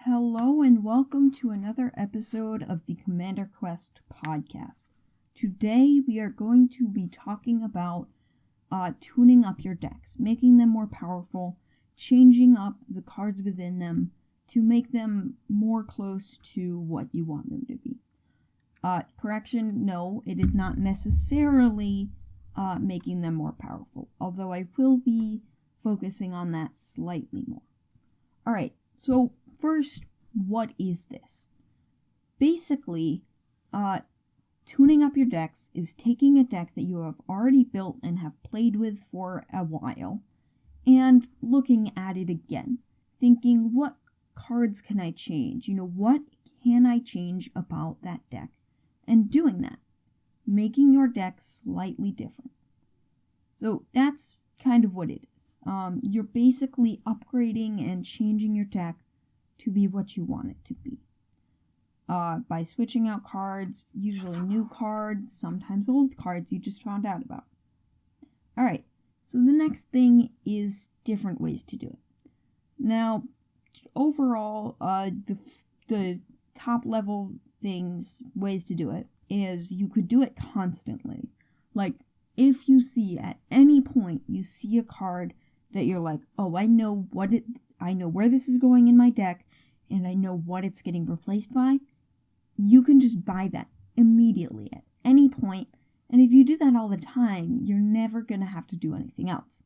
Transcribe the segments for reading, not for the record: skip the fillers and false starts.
Hello and welcome to another episode of the Commander Quest podcast. Today we are going to be talking about tuning up your decks, making them more powerful, changing up the cards within them to make them more close to what you want them to be. Correction, no, it is not necessarily making them more powerful, although I will be focusing on that slightly more. Alright, so first, what is this? Basically, tuning up your decks is taking a deck that you have already built and have played with for a while and looking at it again, thinking, what cards can I change? What can I change about that deck? And doing that, making your deck slightly different. So that's kind of what it is. You're basically upgrading and changing your deck to be what you want it to be. By switching out cards, usually new cards, sometimes old cards you just found out about. Alright, so the next thing is different ways to do it. Now, overall, the top level ways to do it is you could do it constantly. Like, if you see at any point you see a card that you're like, oh, I know where this is going in my deck, and I know what it's getting replaced by, you can just buy that immediately at any point, and if you do that all the time, you're never going to have to do anything else.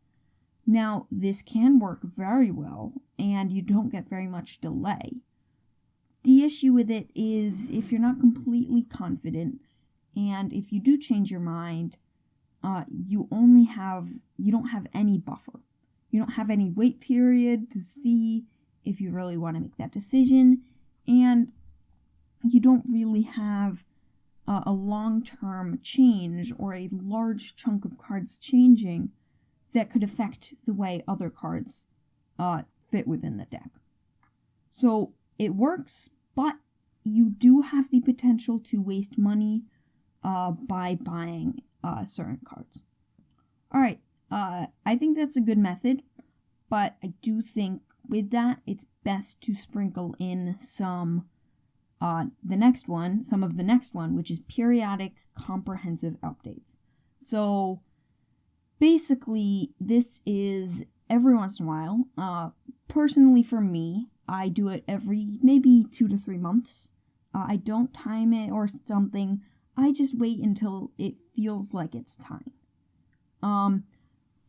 Now, this can work very well, and you don't get very much delay. The issue with it is if you're not completely confident, and if you do change your mind, you don't have any buffer. You don't have any wait period to see if you really want to make that decision, and you don't really have a long-term change or a large chunk of cards changing that could affect the way other cards fit within the deck. So it works, but you do have the potential to waste money by buying certain cards. Alright, I think that's a good method, but I do think with that, it's best to sprinkle in some of the next one, which is periodic comprehensive updates. So basically, this is every once in a while. Personally, for me, I do it every maybe 2 to 3 months. I don't time it or something. I just wait until it feels like it's time.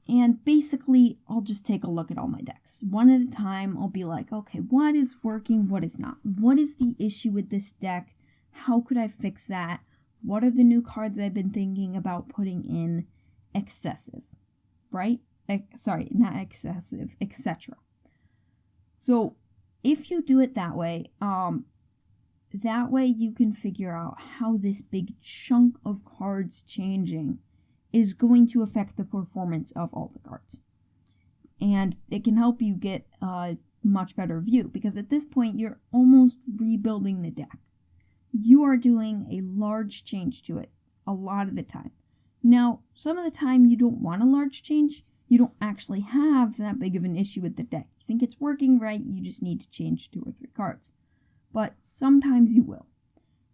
And basically, I'll just take a look at all my decks. One at a time, I'll be like, okay, what is working, what is not? What is the issue with this deck? How could I fix that? What are the new cards I've been thinking about putting in? Excessive, right? Not excessive, etc. So, if you do it that way you can figure out how this big chunk of cards changing is going to affect the performance of all the cards. And it can help you get a much better view, because at this point you're almost rebuilding the deck. You are doing a large change to it a lot of the time. Now, some of the time you don't want a large change. You don't actually have that big of an issue with the deck. You think it's working right, you just need to change 2 or 3 cards. But sometimes you will,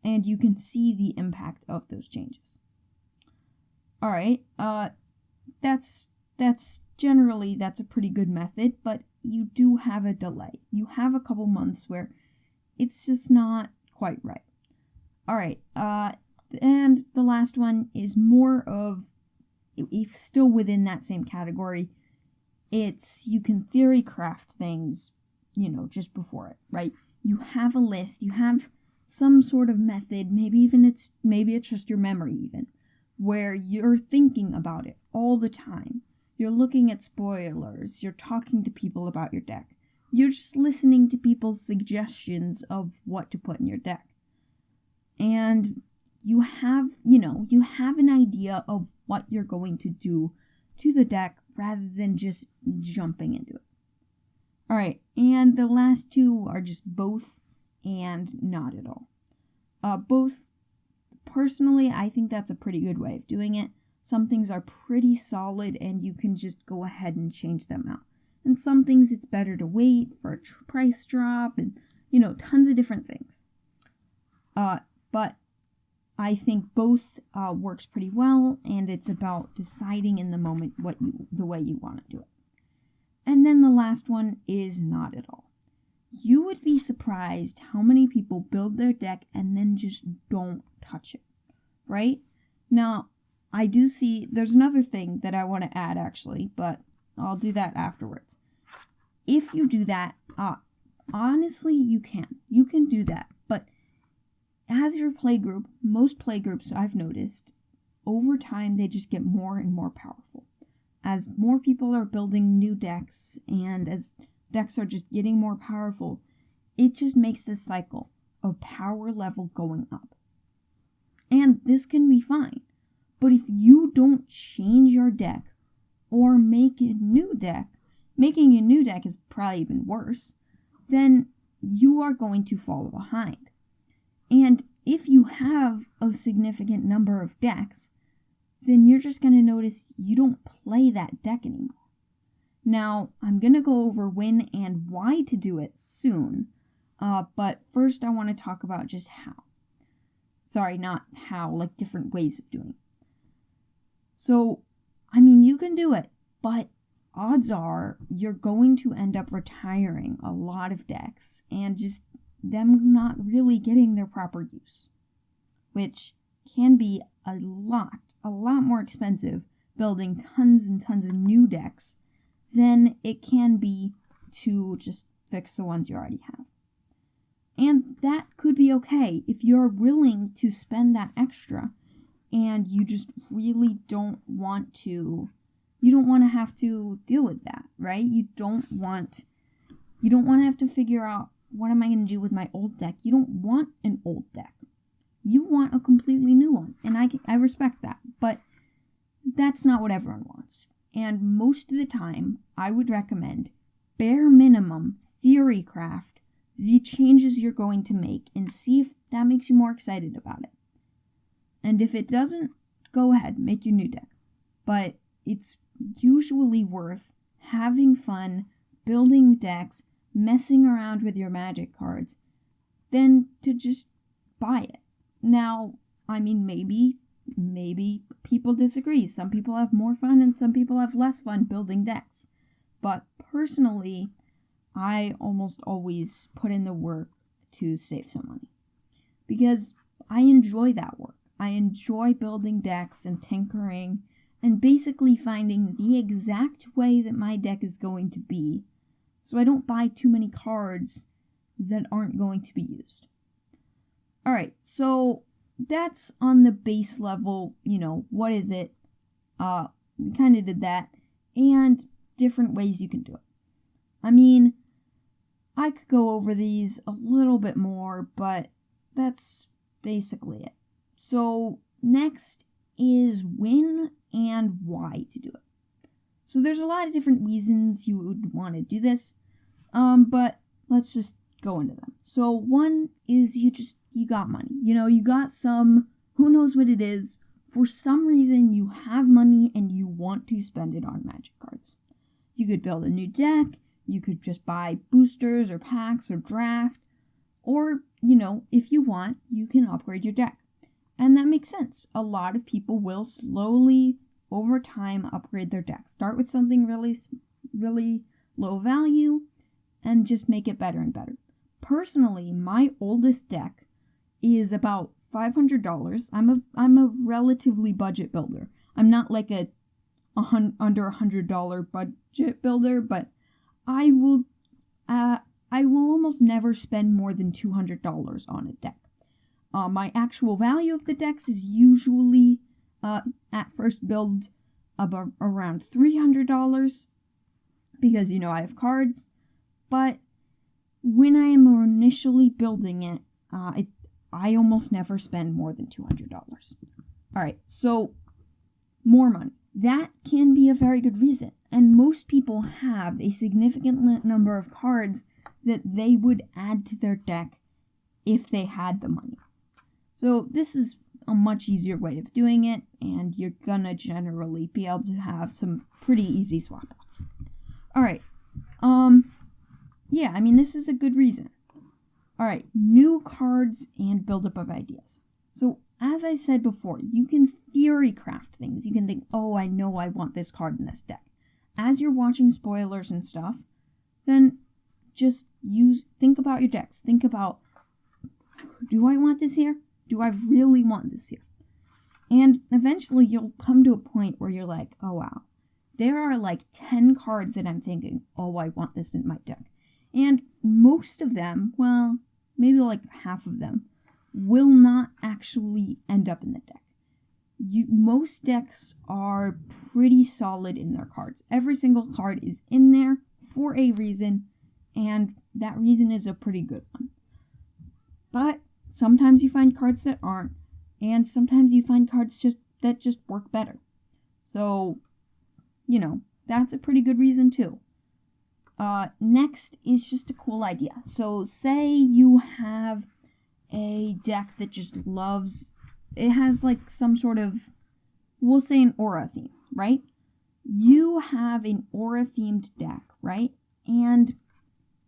and you can see the impact of those changes. Alright, that's a pretty good method, but you do have a delay. You have a couple months where it's just not quite right. Alright, and the last one is more of, if still within that same category, it's you can theory craft things, just before it, right? You have a list, you have some sort of method, maybe it's just your memory even, where you're thinking about it all the time. You're looking at spoilers, you're talking to people about your deck. You're just listening to people's suggestions of what to put in your deck. And you have an idea of what you're going to do to the deck rather than just jumping into it. Alright, and the last 2 are just both and not at all. Both, personally, I think that's a pretty good way of doing it. Some things are pretty solid and you can just go ahead and change them out. And some things it's better to wait for a price drop, and tons of different things. But I think both works pretty well, and it's about deciding in the moment the way you want to do it. And then the last one is not at all. You would be surprised how many people build their deck and then just don't touch it, right? Now, I do see there's another thing that I want to add actually, but I'll do that afterwards. If you do that, honestly, you can do that, but as your playgroup, most playgroups I've noticed, over time they just get more and more powerful. As more people are building new decks and as decks are just getting more powerful, it just makes this cycle of power level going up. And this can be fine, but if you don't change your deck or make a new deck, making a new deck is probably even worse, then you are going to fall behind. And if you have a significant number of decks, then you're just going to notice you don't play that deck anymore. Now, I'm going to go over when and why to do it soon, but first I want to talk about just how. Sorry, not how, like different ways of doing it. So, you can do it, but odds are you're going to end up retiring a lot of decks and just them not really getting their proper use, which can be a lot more expensive building tons and tons of new decks than it can be to just fix the ones you already have. And that could be okay if you're willing to spend that extra and you just really don't want to have to deal with that, right? You don't want to have to figure out, what am I going to do with my old deck? You don't want an old deck. You want a completely new one, and I respect that, but that's not what everyone wants. And most of the time, I would recommend bare minimum theory craft the changes you're going to make and see if that makes you more excited about it. And if it doesn't, go ahead, make your new deck. But it's usually worth having fun, building decks, messing around with your magic cards, than to just buy it. Now, maybe people disagree. Some people have more fun and some people have less fun building decks. But personally, I almost always put in the work to save some money. Because I enjoy that work. I enjoy building decks and tinkering and basically finding the exact way that my deck is going to be, so I don't buy too many cards that aren't going to be used. Alright, so that's on the base level, what is it? We kind of did that, and different ways you can do it. I could go over these a little bit more, but that's basically it. So next is when and why to do it. So there's a lot of different reasons you would want to do this, but let's just go into them. So one is you got money. You got some, who knows what it is, for some reason you have money and you want to spend it on magic cards. You could build a new deck, you could just buy boosters or packs or draft, or, if you want, you can upgrade your deck. And that makes sense. A lot of people will slowly, over time, upgrade their deck. Start with something really, really low value and just make it better and better. Personally, my oldest deck is about $500. I'm a relatively budget builder. I'm not like under $100 budget builder, but I will almost never spend more than $200 on a deck. My actual value of the decks is usually, at first build, about around $300, because, I have cards, but when I am initially building it, I almost never spend more than $200. Alright, so, more money. That can be a very good reason, and most people have a significant number of cards that they would add to their deck if they had the money. So this is a much easier way of doing it, and you're gonna generally be able to have some pretty easy swap outs. Alright, this is a good reason. Alright, new cards and buildup of ideas. So, as I said before, you can theory craft things. You can think, oh, I know I want this card in this deck. As you're watching spoilers and stuff, then just think about your decks. Think about, do I want this here? Do I really want this here? And eventually you'll come to a point where you're like, oh wow, there are like 10 cards that I'm thinking, oh, I want this in my deck. And most of them, well, maybe like half of them, will not actually end up in the deck. Most decks are pretty solid in their cards. Every single card is in there for a reason, and that reason is a pretty good one. But sometimes you find cards that aren't, and sometimes you find cards that just work better. So, that's a pretty good reason too. Next is just a cool idea. So say you have a deck that just it has like some sort of, we'll say an aura theme, right? You have an aura themed deck, right? And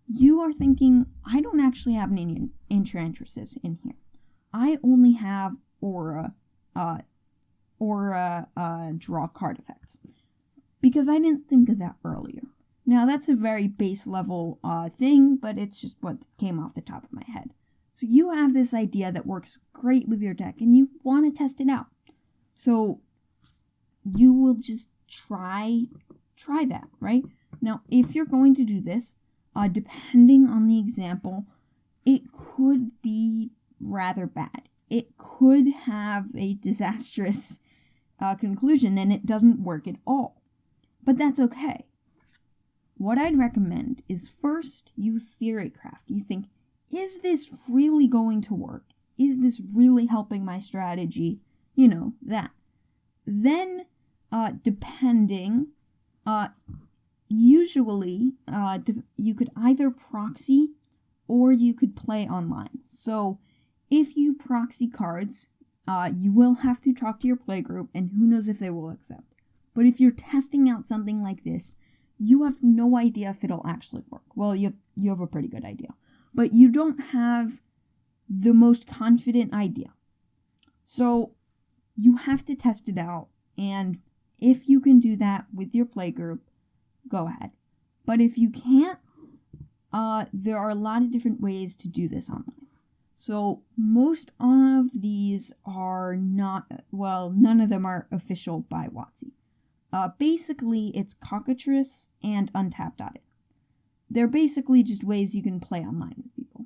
you are thinking, I don't actually have any Enchantresses in here. I only have aura draw card effects. Because I didn't think of that earlier. Now that's a very base level thing, but it's just what came off the top of my head. So you have this idea that works great with your deck and you want to test it out. So you will just try that, right? Now, if you're going to do this, depending on the example, it could be rather bad. It could have a disastrous conclusion and it doesn't work at all. But that's okay. What I'd recommend is first you theory craft. You think, is this really going to work? Is this really helping my strategy? That. Then, depending, usually, you could either proxy or you could play online. So, if you proxy cards, you will have to talk to your playgroup, and who knows if they will accept. But if you're testing out something like this, you have no idea if it'll actually work. Well, you have a pretty good idea. But you don't have the most confident idea. So you have to test it out. And if you can do that with your playgroup, go ahead. But if you can't, there are a lot of different ways to do this online. So most of these are not, well, none of them are official by WotC. Basically, it's Cockatrice and untap.it. They're basically just ways you can play online with people.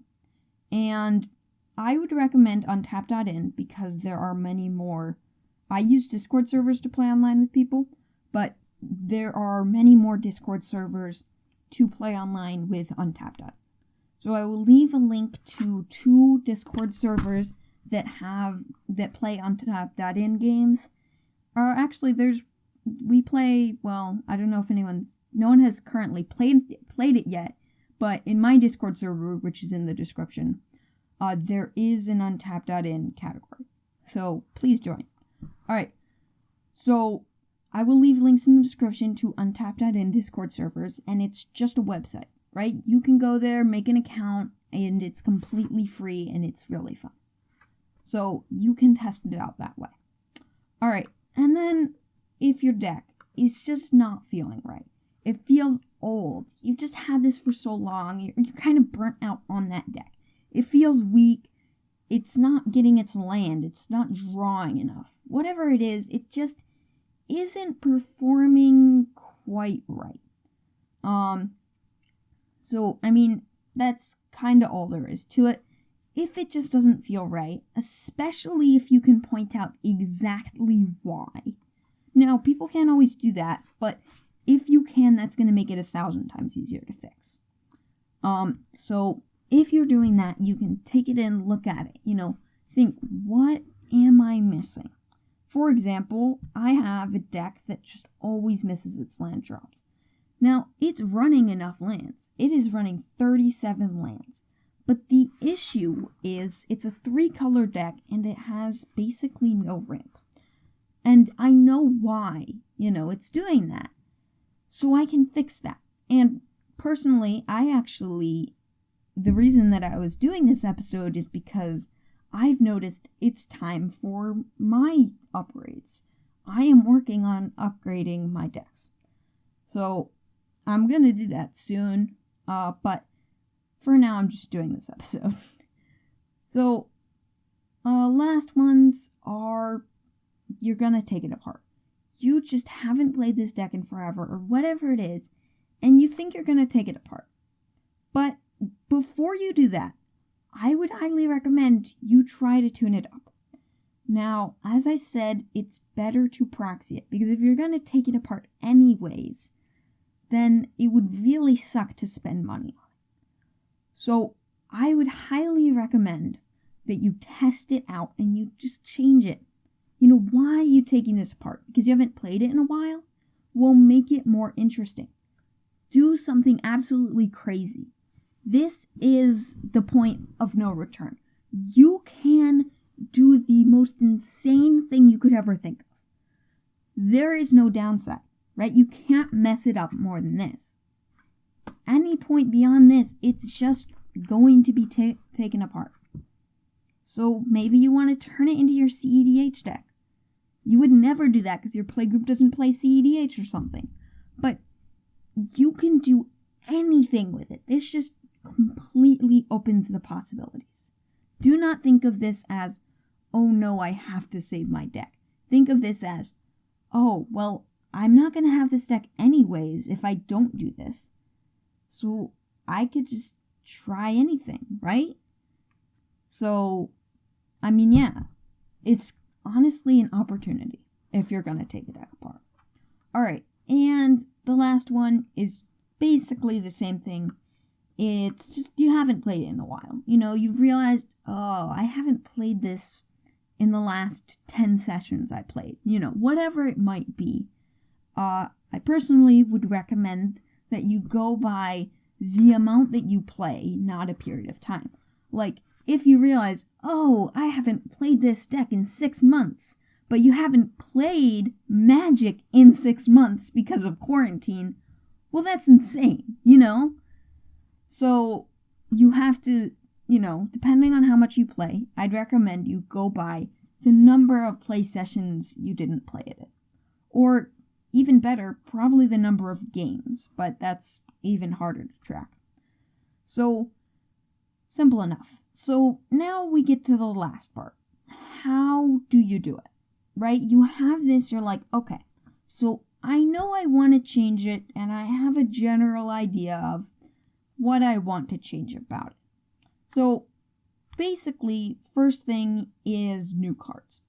And I would recommend untap.in because there are many more. I use Discord servers to play online with people, but there are many more Discord servers to play online with untap.in. So I will leave a link to 2 Discord servers that play untap.in games. Or actually, we play, well, I don't know if no one has currently played it yet, but in my Discord server, which is in the description, there is an untap.in category. So please join. Alright, so I will leave links in the description to untap.in Discord servers, and it's just a website, right? You can go there, make an account, and it's completely free, and it's really fun. So you can test it out that way. Alright, and then if your deck is just not feeling right, it feels old, you've just had this for so long, you're kind of burnt out on that deck. It feels weak, it's not getting its land, it's not drawing enough. Whatever it is, it just isn't performing quite right. So, that's kind of all there is to it. If it just doesn't feel right, especially if you can point out exactly why. Now, people can't always do that, but if you can, that's going to make it 1,000 times easier to fix. So if you're doing that, you can take it in, look at it, think, what am I missing? For example, I have a deck that just always misses its land drops. Now, it's running enough lands. It is running 37 lands. But the issue is it's a 3-color deck and it has basically no ramp. And I know why, it's doing that. So I can fix that. And personally, I actually the reason that I was doing this episode is because I've noticed it's time for my upgrades. I am working on upgrading my decks. So I'm going to do that soon, but for now I'm just doing this episode. So last ones are, you're going to take it apart. You just haven't played this deck in forever or whatever it is, and you think you're going to take it apart. But before you do that, I would highly recommend you try to tune it up. Now, as I said, it's better to proxy it, because if you're going to take it apart anyways, then it would really suck to spend money on it. So I would highly recommend that you test it out and you just change it. Why are you taking this apart? Because you haven't played it in a while? Well, make it more interesting. Do something absolutely crazy. This is the point of no return. You can do the most insane thing you could ever think of. There is no downside, right? You can't mess it up more than this. Any point beyond this, it's just going to be taken apart. So maybe you want to turn it into your CEDH deck. You would never do that because your playgroup doesn't play CEDH or something. But you can do anything with it. This just completely opens the possibilities. Do not think of this as, oh no, I have to save my deck. Think of this as, oh, well, I'm not going to have this deck anyways if I don't do this. So I could just try anything, right? So, yeah, it's honestly an opportunity if you're going to take a deck apart. Alright, and the last one is basically the same thing. It's just you haven't played it in a while. You've realized, oh, I haven't played this in the last 10 sessions I played. Whatever it might be. I personally would recommend that you go by the amount that you play, not a period of time. Like, if you realize, oh, I haven't played this deck in 6 months, but you haven't played Magic in 6 months because of quarantine, well, that's insane, So, you have to, depending on how much you play, I'd recommend you go by the number of play sessions you didn't play it. Or, even better, probably the number of games, but that's even harder to track. So, simple enough. So, now we get to the last part. How do you do it? Right? You have this, you're like, okay, so I know I want to change it, and I have a general idea of what I want to change about it. So, basically, first thing is new cards.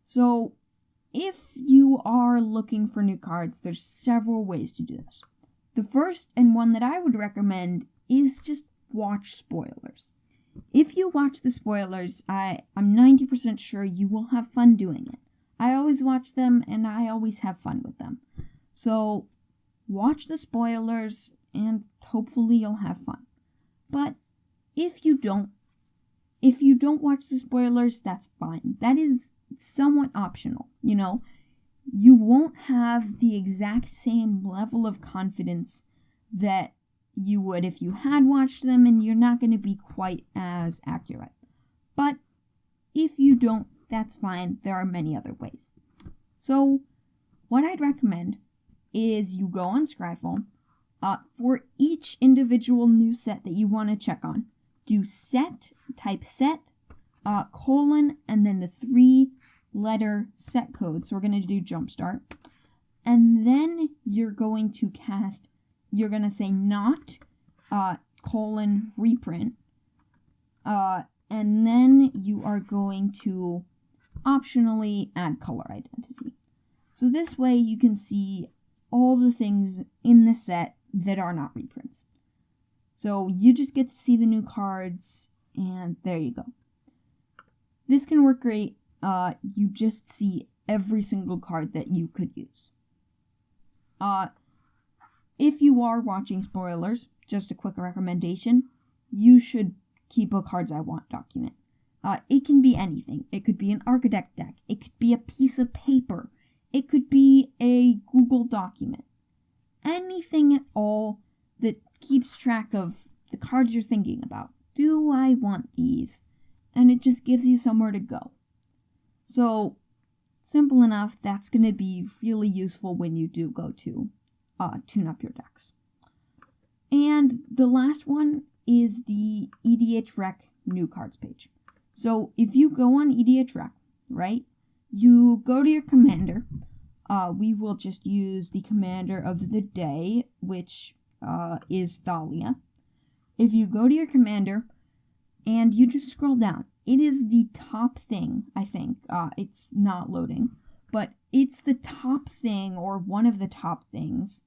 So, if you are looking for new cards, there's several ways to do this. The first, and one that I would recommend, is just watch spoilers. If you watch the spoilers, I'm 90% sure you will have fun doing it. I always watch them, and I always have fun with them. So, watch the spoilers, and hopefully you'll have fun. But if you don't watch the spoilers, that's fine. That is somewhat optional, You won't have the exact same level of confidence that you would if you had watched them, and you're not going to be quite as accurate. But if you don't, that's fine. There are many other ways. So, what I'd recommend is you go on Scryfall. For each individual new set that you want to check on, do type set, colon, and then the 3-letter set code. So we're going to do Jumpstart. And then you're going to say not, colon, reprint. And then you are going to optionally add color identity. So this way you can see all the things in the set that are not reprints. So you just get to see the new cards, and there you go. This can work great. You just see every single card that you could use. If you are watching spoilers, just a quick recommendation, you should keep a Cards I Want document. It can be anything. It could be an Architect deck. It could be a piece of paper. It could be a Google document. Anything at all that keeps track of the cards you're thinking about. Do I want these? And it just gives you somewhere to go. So, simple enough, that's going to be really useful when you do go to tune up your decks. And the last one is the EDH Rec new cards page. So, if you go on EDH Rec, right, you go to your commander. We will just use the commander of the day, which is Thalia. If you go to your commander and you just scroll down, it is the top thing, I think. It's not loading, but it's the top thing or one of the top things.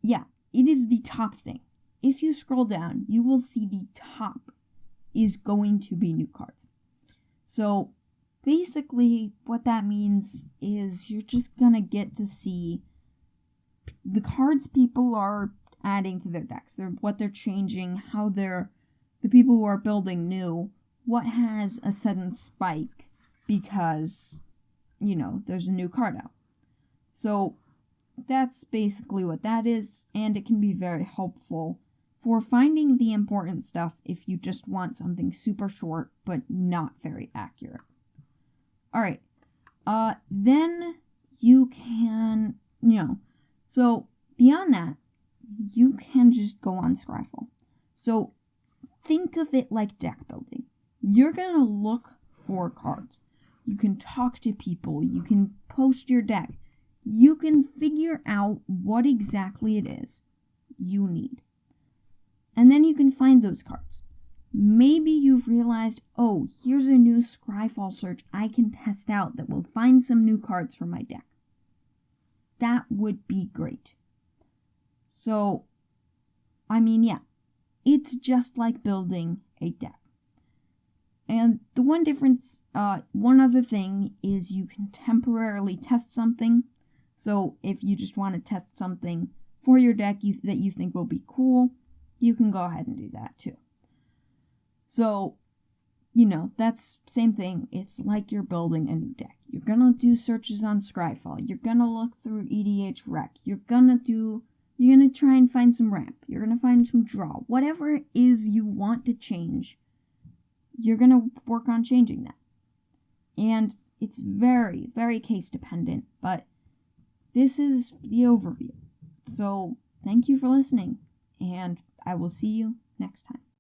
Yeah, it is the top thing. If you scroll down, you will see the top is going to be new cards. So basically what that means is you're just gonna get to see the cards people are adding to their decks, what they're changing, how the people who are building new, what has a sudden spike because, there's a new card out. So that's basically what that is, and it can be very helpful for finding the important stuff if you just want something super short but not very accurate. Alright, then you can, so beyond that, you can just go on Scryfall. So think of it like deck building. You're going to look for cards. You can talk to people. You can post your deck. You can figure out what exactly it is you need. And then you can find those cards. Maybe you've realized, oh, here's a new Scryfall search I can test out that will find some new cards for my deck. That would be great. So, it's just like building a deck. And the one difference, one other thing is you can temporarily test something. So if you just want to test something for your deck that you think will be cool, you can go ahead and do that too. So, that's same thing. It's like you're building a new deck. You're going to do searches on Scryfall. You're going to look through EDH Rec. You're going to try and find some ramp. You're going to find some draw. Whatever it is you want to change, you're going to work on changing that. And it's very, very case dependent, but this is the overview. So, thank you for listening, and I will see you next time.